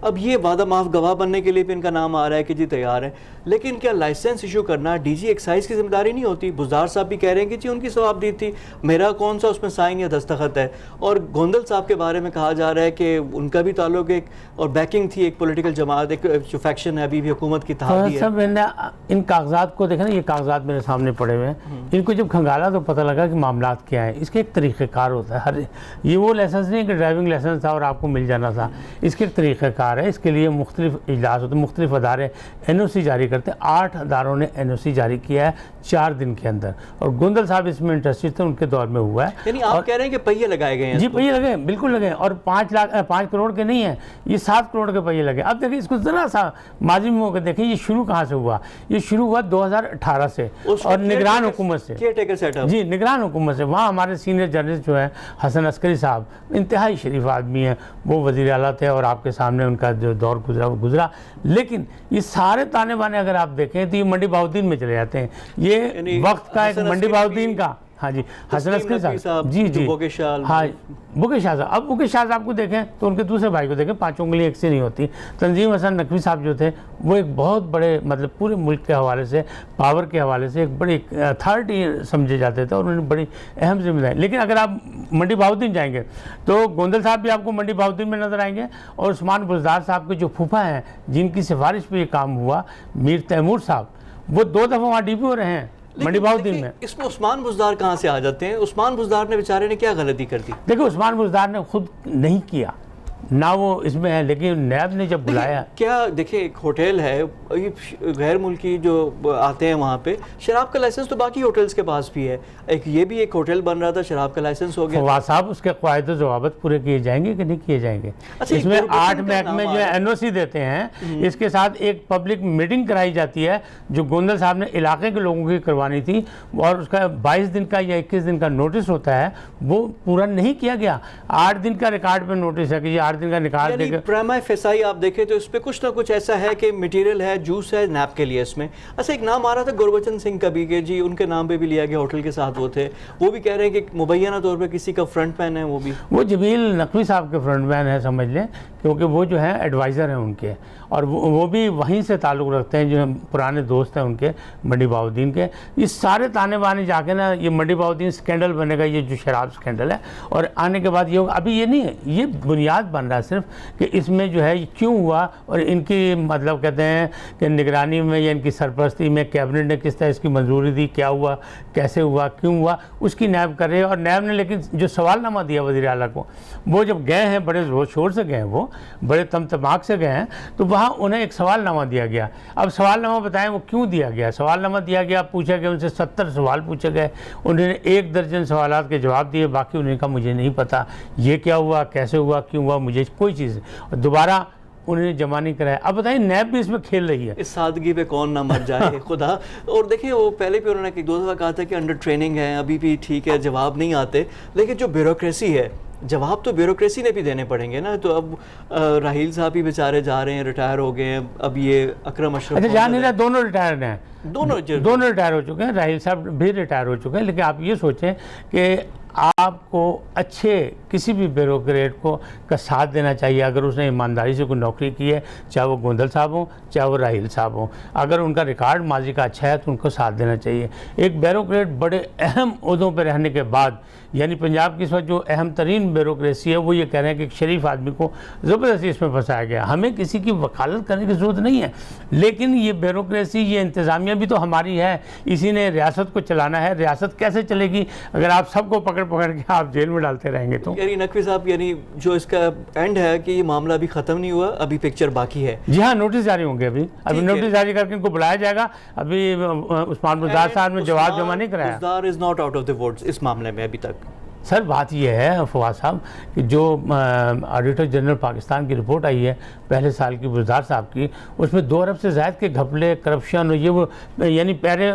A: अब ये वादा माफ गवाह बनने के लिए भी इनका नाम आ रहा है कि जी तैयार है। लेकिन क्या लाइसेंस इशू करना डीजी एक्साइज की जिम्मेदारी नहीं होती? बुज़दार साहब भी कह रहे हैं कि जी उनकी सवाबदीद थी, मेरा कौन सा उसमें साइन या दस्तखत है। और गोंदल साहब के बारे में कहा जा रहा है कि उनका भी ताल्लुक एक और बैकिंग थी एक पॉलिटिकल जमात, एक जो फैक्शन है अभी भी हुकूमत की तहादी है।
C: सब मैंने इन कागजात को देखा ना, ये कागजात मेरे सामने पड़े हुए हैं, इनको जब खंगाला तो पता लगा कि मामलात क्या है। इसके एक तरीक़ेकार होता है। हर ये वो लाइसेंस नहीं कि ड्राइविंग लाइसेंस था और आपको मिल जाना था। इसके एक तरीक़ेकार है, इसके लिए मुख्तलिफ इजलास होते हैं, मुख्तलिफ अदारे NOC जारी करते हैं। 8 अदारों ने NOC जारी किया है 4 दिन के अंदर, और गोंदल साहब इसमें इंटरेस्टेड थे, उनके दौर में हुआ है।
A: यानी आप कह रहे हैं कि पहिए लगाए गए हैं?
C: जी, पहिए लगे, बिल्कुल लगे। और 5 करोड़ के नहीं है, ये 7 करोड़ के पहिए लगे। अब देखिए, इसको ज़रा सा माजी में होकर देखिए, ये शुरू कहाँ से हुआ? ये शुरू हुआ 2018 से और निगरान हुकूमत से।
A: केयरटेकर सेटअप, जी,
C: निगरान हुकूमत से। वहाँ हमारे सीनियर जर्नलिस्ट जो है हसन अस्करी साहब, इंतहाई शरीफ आदमी हैं, वो वज़ीर आला थे और आपके सामने उनका जो दौर गुजरा वो गुजरा। लेकिन ये सारे ताने बाने अगर आप देखें तो ये मंडी बहाउद्दीन में चले जाते हैं। ये वक्त का एक मंडी बहाउद्दीन का, हाँ जी, हसन अस्करी साहब, जी, हाँ, बुके शाह साहब। अब बुके शाह साहब को देखें तो उनके दूसरे भाई को देखें, 5 उंगली एक से नहीं होती। तंजीम हसन नकवी साहब जो थे, वो एक बहुत बड़े, मतलब पूरे मुल्क के हवाले से, पावर के हवाले से एक बड़ी अथॉरिटी समझे जाते थे और उन्होंने बड़ी अहम जिम्मेदारी। लेकिन अगर आप मंडी बहाउद्दीन जाएंगे तो गोंदल साहब भी आपको मंडी बहाउद्दीन में नजर आएंगे, और उस्मान बुज़दार साहब के जो फूफा हैं, जिनकी सिफारिश पर यह काम हुआ, मीर तैमूर साहब, वो 2 दफ़ा वहाँ DPO रहे हैं मंडी बहाउद्दीन में।
A: इसमें उस्मान बुज़दार कहाँ से आ जाते हैं? उस्मान बुज़दार ने बेचारे ने क्या गलती कर दी?
C: देखो, उस्मान बुज़दार ने खुद नहीं किया ना, वो इसमें है, लेकिन नैब ने जब बुलाया।
A: क्या देखिए, एक होटल है, ये गैर मुल्की जो आते हैं वहाँ पे, शराब का लाइसेंस तो बाकी होटल्स के पास भी है। ये भी एक होटल बन रहा था, शराब का लाइसेंस हो गया।
C: फवाद साहब, उसके क़वायद ज़वाबित पूरे किए जाएंगे कि नहीं किए जाएंगे?
A: अच्छा,
C: इसमें 8 महकमे जो है NOC देते हैं, इसके साथ एक पब्लिक मीटिंग कराई जाती है जो गोंदल साहब ने इलाके के लोगों की करवानी थी, और उसका 22 दिन का या 21 दिन का नोटिस होता है, वो पूरा नहीं किया गया। 8 दिन का रिकॉर्ड पर नोटिस है कि ये 8 दिन का निकाल देगा।
A: प्राइमा फेसाई आप देखें तो इस पर कुछ ना कुछ ऐसा है कि मटेरियल है, जूस है नैप के लिए इसमें। अच्छा, एक नाम आ रहा था गुरबचन सिंह कभी के, जी उनके नाम पे भी लिया गया, होटल के साथ वो थे, वो भी कह रहे हैं कि मुबैना तौर पे किसी का फ्रंट मैन है। वो जमील
C: नकवी साहब के फ्रंट मैन है, समझ लें, क्योंकि वो जो है एडवाइज़र हैं उनके, और वो भी वहीं से ताल्लुक़ रखते हैं, जो पुराने दोस्त हैं उनके मंडी बहाउद्दीन के। ये सारे ताने बाने जाके ना, ये मंडी बहाउद्दीन स्कैंडल बनेगा, ये जो शराब स्कैंडल है, और आने के बाद ये होगा। अभी ये नहीं है, ये बुनियाद बन रहा है सिर्फ कि इसमें जो है क्यों हुआ और इनकी मतलब कहते हैं कि निगरानी में या इनकी सरपरस्ती में कैबिनेट ने किस तरह इसकी मंजूरी दी, क्या हुआ, कैसे हुआ, क्यों हुआ, उसकी नैब कर रहे हैं। और नैब ने लेकिन जो सवालनामा दिया वज़ीर आला को, वो जब गए हैं बड़े ज़ोर शोर से गए, वो बड़े तमतमाक से गए हैं, तो वहाँ उन्हें एक सवालनामा दिया गया। अब सवालनामा बताएं वो क्यों दिया गया। सवालनामा दिया गया, पूछा गया, उनसे 70 सवाल पूछे गए, उन्होंने 1 दर्जन सवालात के जवाब दिए, बाकी उन्होंने कहा मुझे नहीं पता ये क्या हुआ, कैसे हुआ, क्यों हुआ, मुझे कोई चीज़। और दोबारा उन्होंने जमा नहीं कराया। अब बताइए नैब भी इसमें खेल रही है।
A: इस सादगी पे कौन ना मर जाए खुदा। और देखिए वो पहले भी उन्होंने 2 दफ़ा कहा था कि अंडर ट्रेनिंग है, अभी भी ठीक है, जवाब नहीं आते, लेकिन जो ब्यूरोक्रेसी है, जवाब तो ब्यूरोक्रेसी ने भी देने पड़ेंगे ना। तो अब राहील साहब भी बेचारे जा रहे हैं, रिटायर हो गए हैं, अब ये अकरम अशरफ।
C: अच्छा, जान नहीं रहा, दोनों रिटायर हैं, दोनों रिटायर हो चुके हैं, राहील साहब भी रिटायर हो चुके हैं। लेकिन आप ये सोचें कि आपको अच्छे किसी भी ब्यूरोक्रेट को का साथ देना चाहिए अगर उसने ईमानदारी से कोई नौकरी की है, चाहे वो गोंदल साहब हों, चाहे वो राहील साहब हों। अगर उनका रिकॉर्ड माजी का अच्छा है तो उनको साथ देना चाहिए। एक ब्यूरोक्रेट बड़े अहम ओहदों पर रहने के बाद, यानी पंजाब की इस वक्त जो अहम तरीन ब्यूरोक्रेसी है, वो ये कह रहे हैं कि एक शरीफ आदमी को ज़बरदस्ती इसमें फंसाया गया। हमें किसी की वकालत करने की ज़रूरत नहीं है, लेकिन ये ब्यूरोक्रेसी, ये इंतज़ामिया भी तो हमारी है, इसी ने रियासत को चलाना है। रियासत कैसे चलेगी अगर आप सबको पकड़ के आप जेल में डालते रहेंगे तो।
A: यानी नकवी साहब, यानी जो इसका एंड है कि ये मामला अभी ख़त्म नहीं हुआ, अभी पिक्चर बाकी है।
C: जी हाँ, नोटिस जारी होंगे, अभी नोटिस जारी करके इनको बुलाया जाएगा। अभी उस्मान बुज़दार साहब ने जवाब जमा नहीं कराया।
A: Buzdar is not out of the woods इस मामले में अभी तक।
C: सर बात यह है फवाद साहब कि जो ऑडिटर जनरल पाकिस्तान की रिपोर्ट आई है पहले साल की बुज़दार साहब की, उसमें 2 अरब से ज़ायद के घपले, करप्शन, ये वो यानी पैरे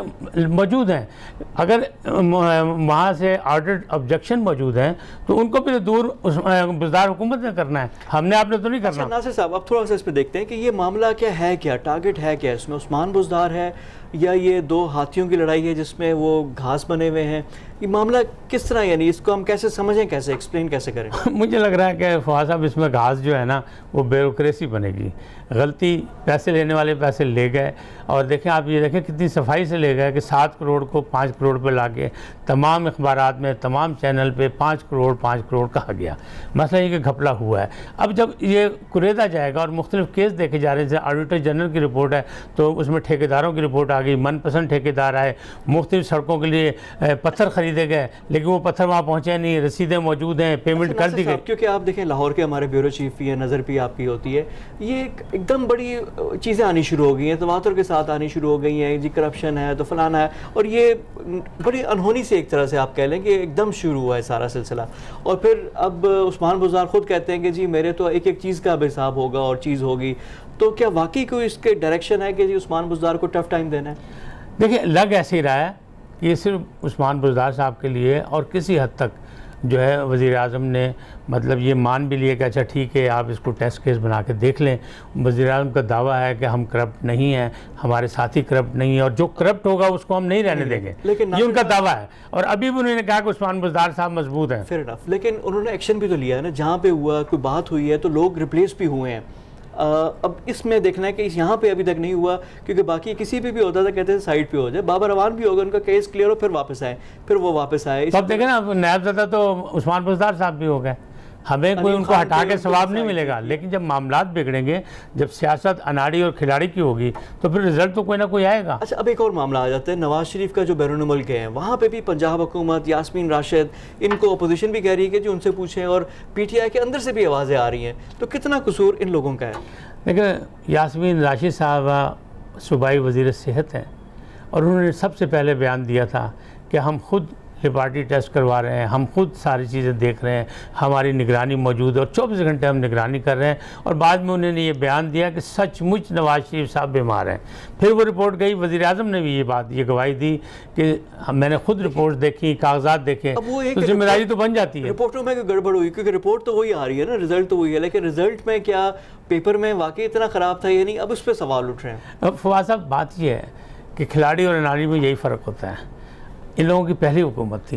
C: मौजूद हैं। अगर वहाँ से ऑडिट ऑब्जेक्शन मौजूद हैं तो उनको भी दूर उस बुज़दार हुकूमत ने करना है, हमने आपने तो नहीं करना।
A: नासिर साहब, अब थोड़ा सा इस पर देखते हैं कि ये मामला क्या है, क्या टारगेट है, क्या इसमें उस्मान बुज़दार है या ये 2 हाथियों की लड़ाई है जिसमें वो घास बने हुए हैं। ये मामला किस तरह, यानी इसको हम कैसे समझें, कैसे एक्सप्लेन कैसे करें?
C: मुझे लग रहा है कि फवाद साहब इसमें घास जो है ना वो ब्यूरोक्रेसी बनेगी। गलती, पैसे लेने वाले पैसे ले गए, और देखें आप ये देखें कितनी सफाई से ले गए कि 7 करोड़ को 5 करोड़ पे लाके तमाम अखबारात में, तमाम चैनल पे 5 करोड़ कहा गया। मसला ये कि घपला हुआ है। अब जब ये कुरेदा जाएगा और मुख्तलिफ केस देखे जा रहे हैं, जैसे ऑडिटर जनरल की रिपोर्ट है तो उसमें ठेकेदारों की रिपोर्ट आ गई, मनपसंद ठेकेदार आए, मुख्तलिफ सड़कों के लिए पत्थर खरीदे गए, लेकिन वो पत्थर वहाँ पहुँचे नहीं, रसीदें मौजूद हैं, पेमेंट कर दी गई।
A: क्योंकि आप देखें लाहौर के हमारे ब्यूरो चीफ भी है, नज़र भी आपकी होती है, ये एकदम बड़ी चीज़ें आनी शुरू हो गई हैं, तवातुर के साथ आनी शुरू हो गई हैं, जी करप्शन है तो फलाना है, और ये बड़ी अनहोनी से एक तरह से आप कह लें कि एकदम शुरू हुआ है सारा सिलसिला। और फिर अब उस्मान बुज़दार खुद कहते हैं कि जी मेरे तो एक चीज़ का हिसाब होगा और चीज़ होगी। तो क्या वाकई कोई इसके डायरेक्शन है कि जी उस्मान बुज़दार को टफ टाइम देना है?
C: देखिए, लग ऐसे ही रहा है कि ये सिर्फ उस्मान बुज़दार साहब के लिए, और किसी हद तक जो है वज़ीर आज़म ने मतलब ये मान भी लिया कि अच्छा ठीक है आप इसको टेस्ट केस बना के देख लें। वज़ीर आज़म का दावा है कि हम करप्ट नहीं हैं, हमारे साथी करप्ट नहीं है, और जो करप्ट होगा उसको हम नहीं रहने देंगे, लेकिन ये उनका दावा है। और अभी भी उन्होंने कहा कि उस्मान बुज़दार साहब मजबूत हैं।
A: फेयर इनफ, लेकिन उन्होंने एक्शन भी तो लिया है ना, जहाँ पे हुआ कोई बात हुई है तो लोग रिप्लेस भी हुए हैं। अब इसमें देखना है कि यहाँ पे अभी तक नहीं हुआ, क्योंकि बाकी किसी पे भी होता था कहते थे साइड पे हो जाए, बाबर अवान भी होगा, उनका केस क्लियर हो फिर वापस आए, फिर वो वापस आए।
C: तो अब देखें ना, नायबज़दा तो उस्मान बुज़दार साहब भी हो गए, हमें कोई उनको हटा के सवाब नहीं मिलेगा। लेकिन जब मामलात बिगड़ेंगे, जब सियासत अनाड़ी और खिलाड़ी की होगी, तो फिर रिजल्ट तो कोई ना कोई आएगा।
A: अच्छा, अब एक और मामला आ जाता है नवाज शरीफ का, जो बैरून मुल्क गए हैं, वहाँ पे भी पंजाब हुकूमत, यास्मीन राशिद, इनको अपोजिशन भी कह रही है कि जो उनसे पूछें, और PTI के अंदर से भी आवाज़ें आ रही हैं। तो कितना कसूर इन लोगों का है?
C: देखिए, यास्मीन राशिद साहब सूबाई वज़ीर सेहत हैं, और उन्होंने सबसे पहले बयान दिया था कि हम खुद लेपार्टी टेस्ट करवा रहे हैं, हम खुद सारी चीज़ें देख रहे हैं, हमारी निगरानी मौजूद है और 24 घंटे हम निगरानी कर रहे हैं। और बाद में उन्होंने ये बयान दिया कि सचमुच नवाज शरीफ साहब बीमार हैं। फिर वो रिपोर्ट गई, वज़ीर आज़म ने भी ये गवाही दी कि मैंने खुद रिपोर्ट देखी, कागजात देखे, तो जिम्मेदारी तो बन जाती है।
A: रिपोर्टों में गड़बड़ हुई, क्योंकि रिपोर्ट तो वही आ रही है ना, रिजल्ट तो वही है, लेकिन रिजल्ट में क्या पेपर में वाकई इतना ख़राब था या नहीं, अब उस पर सवाल उठ रहे हैं।
C: अब फवाद साहब, बात यह है कि खिलाड़ी और अनाड़ी में यही फ़र्क होता है। इन लोगों की पहली हुकूमत थी,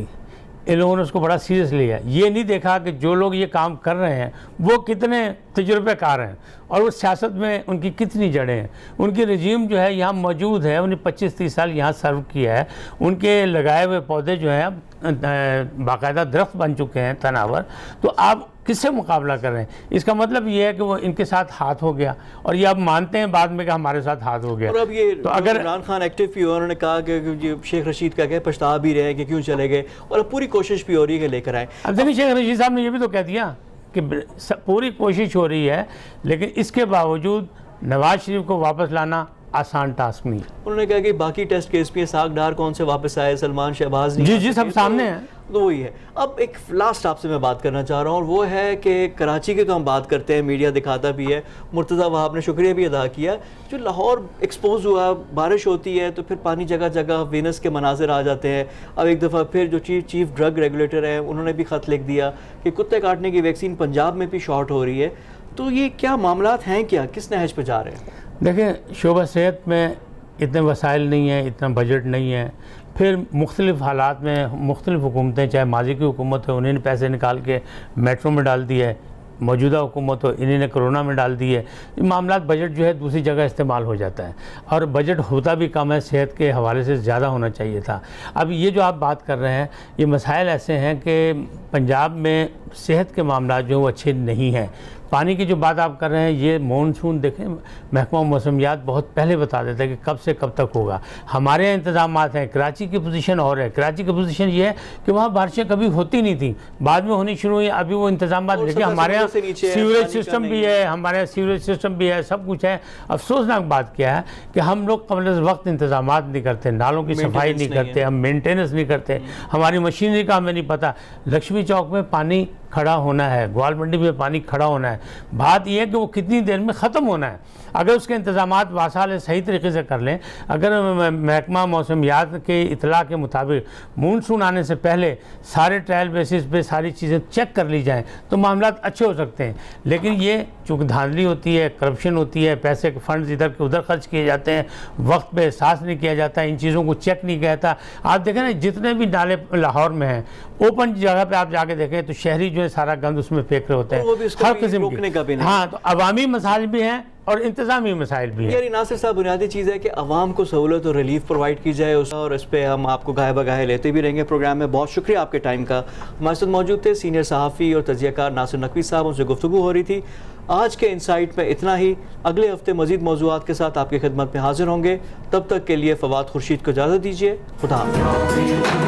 C: इन लोगों ने उसको बड़ा सीरियस लिया। ये नहीं देखा कि जो लोग ये काम कर रहे हैं वो कितने तजुर्बेकार हैं और वो सियासत में उनकी कितनी जड़ें हैं। उनकी रजीम जो है यहाँ मौजूद है, उन्हें 25-30 साल यहाँ सर्व किया है। उनके लगाए हुए पौधे जो हैं बाकायदा दरख्त बन चुके हैं, तनावर। तो आप किससे मुकाबला कर रहे हैं? इसका मतलब ये है कि वो इनके साथ हाथ हो गया और ये अब मानते हैं बाद में कि हमारे साथ हाथ हो गया।
A: और अब ये
C: तो अगर
A: इमरान खान एक्टिव भी हुए, उन्होंने कहा कि ये शेख रशीद का क्या पछता भी रहे हैं कि क्यों चले गए, और अब पूरी कोशिश भी हो रही है कि लेकर आए।
C: अब देखिए शेख रशीद साहब ने ये भी तो कह दिया कि पूरी कोशिश हो रही है, लेकिन इसके बावजूद नवाज शरीफ को वापस लाना आसान टास्क नहीं।
A: उन्होंने कहा कि बाकी टेस्ट केस भी साग डार कौन से वापस आए, सलमान शहबाज नहीं,
C: जी सब सामने है।
A: तो वही है। अब एक लास्ट आपसे मैं बात करना चाह रहा हूँ, और वो है कि कराची की तो हम बात करते हैं, मीडिया दिखाता भी है, मुर्तज़ा वहाब ने शुक्रिया भी अदा किया। जो लाहौर एक्सपोज हुआ, बारिश होती है तो फिर पानी जगह जगह वेनस के मनाजिर आ जाते हैं। अब एक दफ़ा फिर जो चीफ ड्रग रेगुलेटर है उन्होंने भी ख़त लिख दिया कि कुत्ते काटने की वैक्सीन पंजाब में भी शॉर्ट हो रही है। तो ये क्या मामलात हैं, क्या किस नहज पर जा रहे हैं?
C: देखें, शोबा सेहत में इतने वसाइल नहीं हैं, इतना बजट नहीं है, फिर मुख्तलिफ़ हालात में मुख्तलिफ़ हुकूमतें, चाहे माजी की हुकूमत है उन्होंने पैसे निकाल के मेट्रो में डाल दिए है, मौजूदा हुकूमत हो इन्होंने कोरोना में डाल दिए। ये मामला बजट जो है दूसरी जगह इस्तेमाल हो जाता है, और बजट होता भी कम है, सेहत के हवाले से ज़्यादा होना चाहिए था। अब ये जो आप बात कर रहे हैं, ये मसाइल ऐसे हैं कि पंजाब में सेहत के मामला जो वो अच्छे नहीं हैं। पानी की जो बात आप कर रहे हैं, ये मानसून देखें, महकमा मौसमियात बहुत पहले बता देता है कि कब से कब तक होगा। हमारे यहाँ इंतजाम हैं, कराची की पोजीशन और है। कराची की पोजीशन ये है कि वहाँ बारिशें कभी होती नहीं थी, बाद में होनी शुरू हुई। अभी वो इंतजाम देखिए, हमारे यहाँ सीवरेज सिस्टम भी है, हमारे यहाँ सीवरेज सिस्टम भी है, सब कुछ है। अफसोसनाक बात क्या है कि हम लोग कबल वक्त इंतजाम नहीं करते, नालों की सफाई नहीं करते, हम मेंटेनेंस नहीं करते, हमारी मशीनरी का हमें नहीं पता। लक्ष्मी चौक में पानी खड़ा होना है, ग्वाल मंडी में पानी खड़ा होना है, बात यह है कि वो कितनी देर में ख़त्म होना है। अगर उसके इंतज़ामात वासाल सही तरीके से कर लें, अगर महकमा मौसमियात के इतला के मुताबिक मानसून आने से पहले सारे ट्रायल बेसिस पे सारी चीज़ें चेक कर ली जाएं तो मामला अच्छे हो सकते हैं। लेकिन ये चूँकि धांधली होती है, करप्शन होती है, पैसे के फंड्स इधर के उधर खर्च किए जाते हैं, वक्त पे एहसास नहीं किया जाता, इन चीज़ों को चेक नहीं किया जाता। आप देखें ना, जितने भी नाले लाहौर में हैं, ओपन जगह पे आप जाके देखें तो शहरी जो है सारा गंद उसमें फेंक रहे होते हैं, हर किस्म की। हाँ, तो अवामी मसाइल भी हैं और इंतज़ामी मसाइल भी है।
A: यानी नासिर साहब, बुनियादी चीज़ है कि आवाम को सहूलत और रिलीफ प्रोवाइड की जाए और इस पर हम आपको गाहे बगाहे लेते भी रहेंगे प्रोग्राम में। बहुत शुक्रिया आपके टाइम का। हमारे साथ मौजूद थे सीनियर सहाफ़ी और तजियाकार नासिर नकवी साहब, उनसे गुफ्तगू हो रही थी। आज के इनसाइट में इतना ही। अगले हफ्ते मज़ीद मौज़ूआत के साथ आपकी खिदमत में हाजिर होंगे। तब तक के लिए फवाद खुर्शीद को इजाज़त दीजिए। खुदा हाफ़िज़।